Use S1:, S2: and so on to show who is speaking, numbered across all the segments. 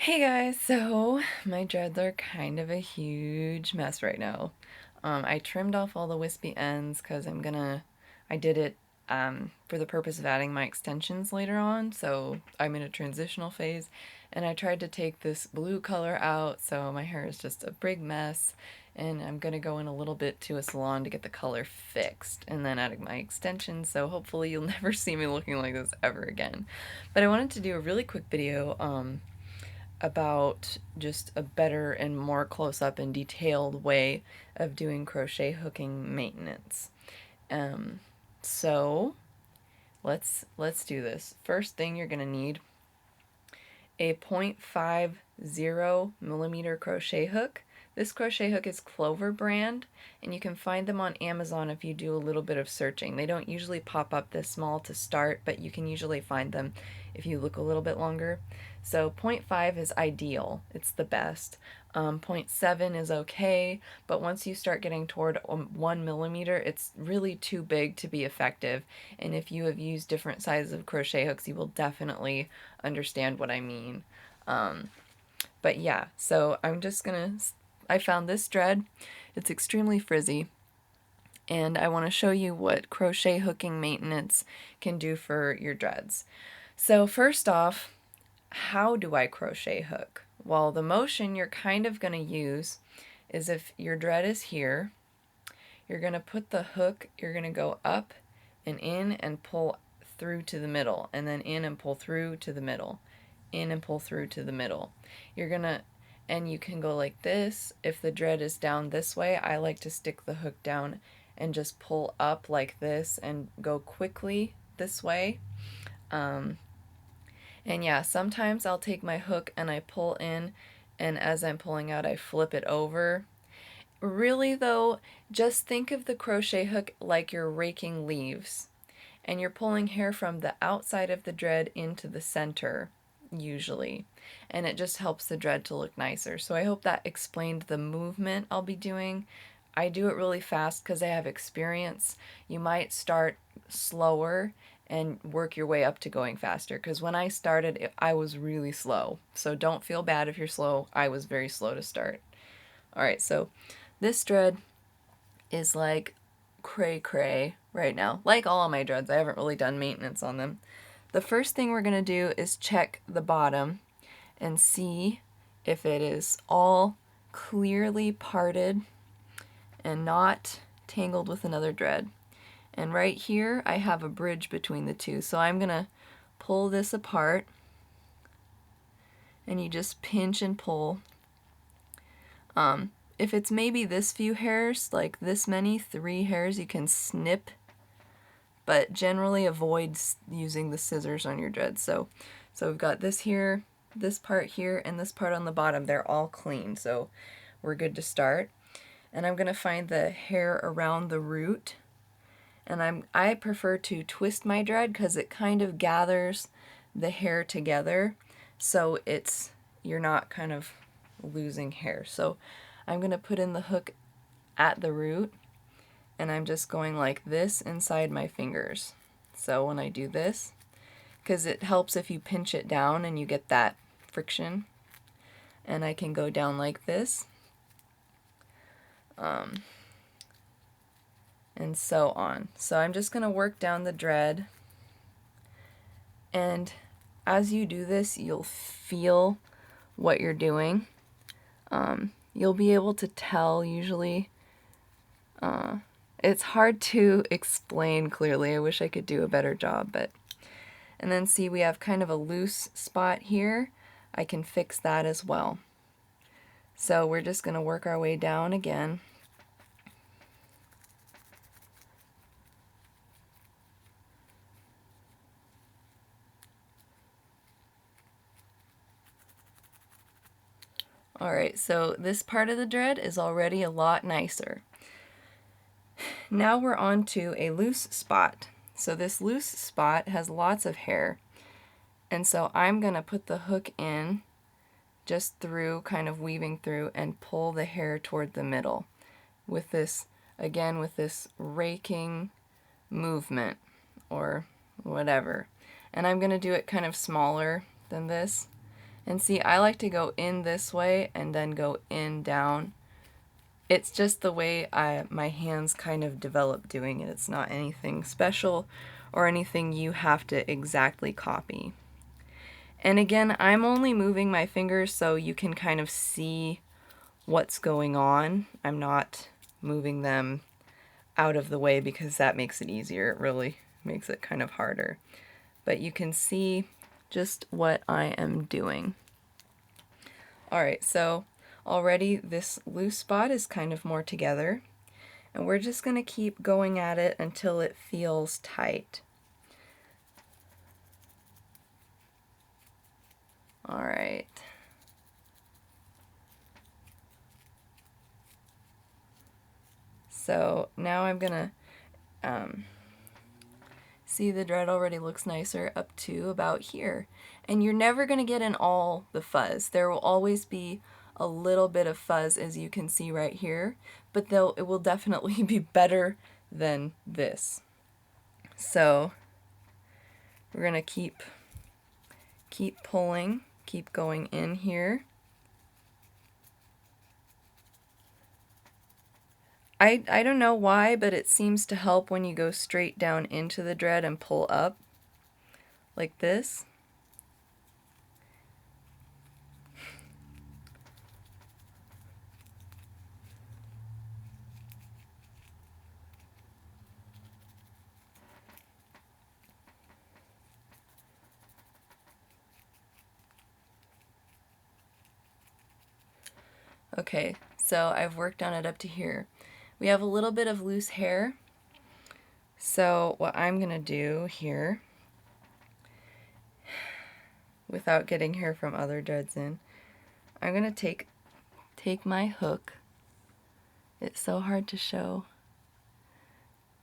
S1: Hey guys, so my dreads are kind of a huge mess right now. I trimmed off all the wispy ends because I did it for the purpose of adding my extensions later on, so I'm in a transitional phase, and I tried to take this blue color out, so my hair is just a big mess, and I'm gonna go in a little bit to a salon to get the color fixed, and then adding my extensions, so hopefully you'll never see me looking like this ever again. But I wanted to do a really quick video, about just a better and more close-up and detailed way of doing crochet hooking maintenance. Um, so let's do this. First thing you're gonna need a 0.50 millimeter crochet hook. This crochet hook is Clover brand, and you can find them on Amazon if you do a little bit of searching. They don't usually pop up this small to start, but you can usually find them if you look a little bit longer. So 0.5 is ideal, it's the best. 0.7 is okay, but once you start getting toward 1 millimeter, it's really too big to be effective. And if you have used different sizes of crochet hooks, you will definitely understand what I mean. But yeah, so I found this dread. It's extremely frizzy, and I want to show you what crochet hooking maintenance can do for your dreads. So first off, how do I crochet hook? Well, the motion you're kind of going to use is if your dread is here, you're going to put the hook, you're going to go up and in and pull through to the middle, and then in and pull through to the middle, in and pull through to the middle. And you can go like this. If the dread is down this way, I like to stick the hook down and just pull up like this and go quickly this way. And yeah, sometimes I'll take my hook and I pull in, and as I'm pulling out, I flip it over. Really though, just think of the crochet hook like you're raking leaves, and you're pulling hair from the outside of the dread into the center, usually, and it just helps the dread to look nicer. So I hope that explained the movement I'll be doing. I do it really fast because I have experience. You might start slower and work your way up to going faster, because when I started, I was really slow. So don't feel bad if you're slow. I was very slow to start. Alright, so this dread is like cray cray right now. Like all of my dreads, I haven't really done maintenance on them. The first thing we're going to do is check the bottom and see if it is all clearly parted and not tangled with another dread. And right here I have a bridge between the two, so I'm going to pull this apart, and you just pinch and pull. If it's maybe this few hairs, like this many, 3 hairs, you can snip, but generally avoid using the scissors on your dreads. So we've got this here, this part here, and this part on the bottom. They're all clean, so we're good to start. And I'm going to find the hair around the root, and I prefer to twist my dread because it kind of gathers the hair together, so you're not kind of losing hair. So I'm going to put in the hook at the root, and I'm just going like this inside my fingers. So when I do this, because it helps if you pinch it down and you get that friction, and I can go down like this, and so on. So I'm just going to work down the dread, and as you do this, you'll feel what you're doing. You'll be able to tell usually. It's hard to explain clearly. I wish I could do a better job, but... And then see, we have kind of a loose spot here. I can fix that as well. So we're just going to work our way down again. Alright, so this part of the dread is already a lot nicer. Now we're on to a loose spot. So this loose spot has lots of hair, and so I'm going to put the hook in just through, kind of weaving through, and pull the hair toward the middle with this, again, with this raking movement or whatever. And I'm going to do it kind of smaller than this, And see, I like to go in this way and then go in down. It's just the way my hands kind of develop doing it. It's not anything special or anything you have to exactly copy. And again, I'm only moving my fingers so you can kind of see what's going on. I'm not moving them out of the way because that makes it easier. It really makes it kind of harder. But you can see just what I am doing. Alright, so already this loose spot is kind of more together. And we're just going to keep going at it until it feels tight. Alright. So now I'm going to see the dread already looks nicer up to about here. And you're never going to get in all the fuzz. There will always be a little bit of fuzz, as you can see right here, but it will definitely be better than this. So we're going to keep pulling, keep going in here. I don't know why, but it seems to help when you go straight down into the dread and pull up like this. Okay, so I've worked on it up to here. We have a little bit of loose hair. So what I'm going to do here, without getting hair from other dreads in, I'm going to take my hook. It's so hard to show.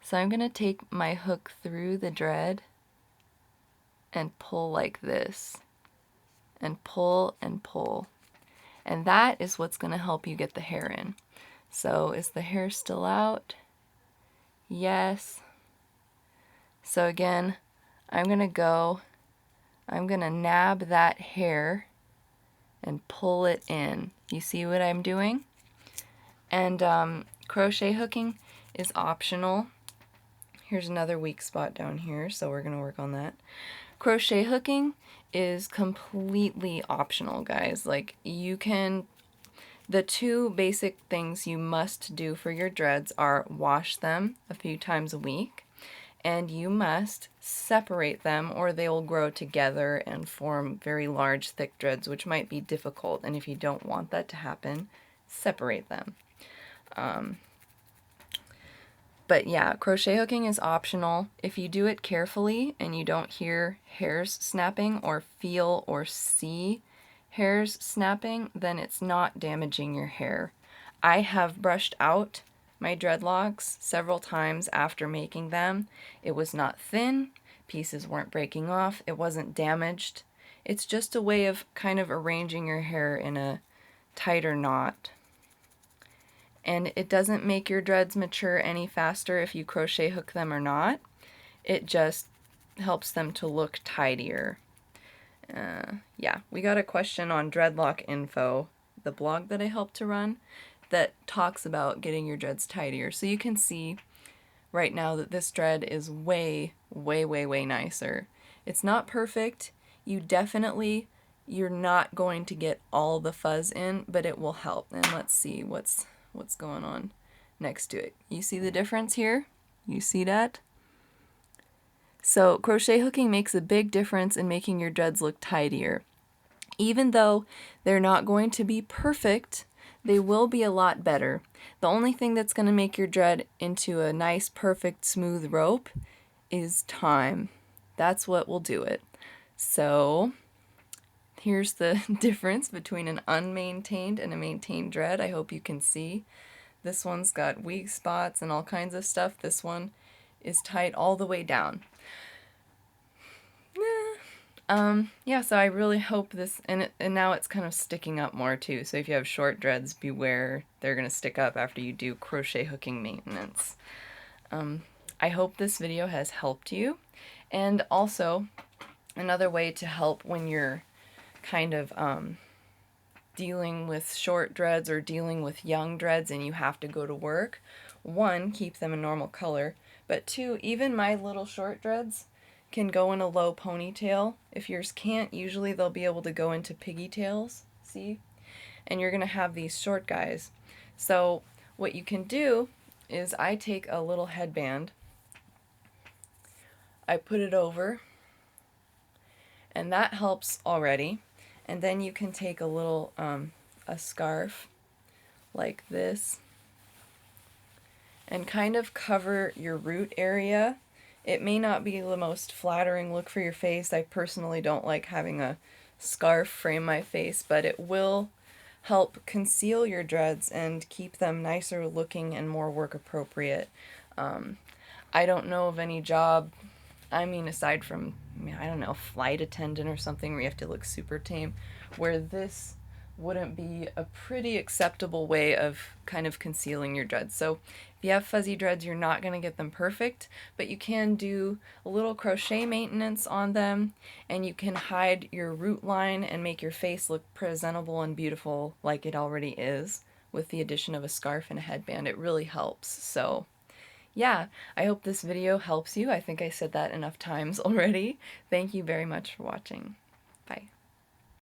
S1: So I'm going to take my hook through the dread and pull like this. And pull and pull. And that is what's going to help you get the hair in. So is the hair still out? Yes. So again, I'm going to nab that hair and pull it in. You see what I'm doing? And crochet hooking is optional. Here's another weak spot down here, so we're going to work on that. Crochet hooking is completely optional, guys. Like, you can, the two basic things you must do for your dreads are wash them a few times a week, and you must separate them or they will grow together and form very large thick dreads, which might be difficult, and if you don't want that to happen, separate them. But yeah, crochet hooking is optional. If you do it carefully and you don't hear hairs snapping or feel or see hairs snapping, then it's not damaging your hair. I have brushed out my dreadlocks several times after making them. It was not thin, pieces weren't breaking off, it wasn't damaged. It's just a way of kind of arranging your hair in a tighter knot. And it doesn't make your dreads mature any faster if you crochet hook them or not. It just helps them to look tidier. Yeah, we got a question on Dreadlock Info, the blog that I helped to run, that talks about getting your dreads tidier. So you can see right now that this dread is way, way, way, way nicer. It's not perfect. You're not going to get all the fuzz in, but it will help. And let's see what's going on next to it. You see the difference here? You see that? So crochet hooking makes a big difference in making your dreads look tidier. Even though they're not going to be perfect, they will be a lot better. The only thing that's going to make your dread into a nice, perfect, smooth rope is time. That's what will do it. So here's the difference between an unmaintained and a maintained dread. I hope you can see. This one's got weak spots and all kinds of stuff. This one is tight all the way down. Yeah, so I really hope this, and now it's kind of sticking up more too, so if you have short dreads, beware, they're going to stick up after you do crochet hooking maintenance. I hope this video has helped you, and also another way to help when you're kind of dealing with short dreads or dealing with young dreads and you have to go to work, one, keep them a normal color, but two, even my little short dreads can go in a low ponytail. If yours can't, usually they'll be able to go into pigtails, see? And you're going to have these short guys. So what you can do is I take a little headband, I put it over, and that helps already. And then you can take a little, a scarf like this and kind of cover your root area. It may not be the most flattering look for your face. I personally don't like having a scarf frame my face, but it will help conceal your dreads and keep them nicer looking and more work appropriate. I don't know of any job, I mean, aside from, I don't know, flight attendant or something where you have to look super tame, where this wouldn't be a pretty acceptable way of kind of concealing your dreads. So if you have fuzzy dreads, you're not going to get them perfect, but you can do a little crochet maintenance on them, and you can hide your root line and make your face look presentable and beautiful like it already is with the addition of a scarf and a headband. It really helps. So yeah, I hope this video helps you. I think I said that enough times already. Thank you very much for watching. Bye.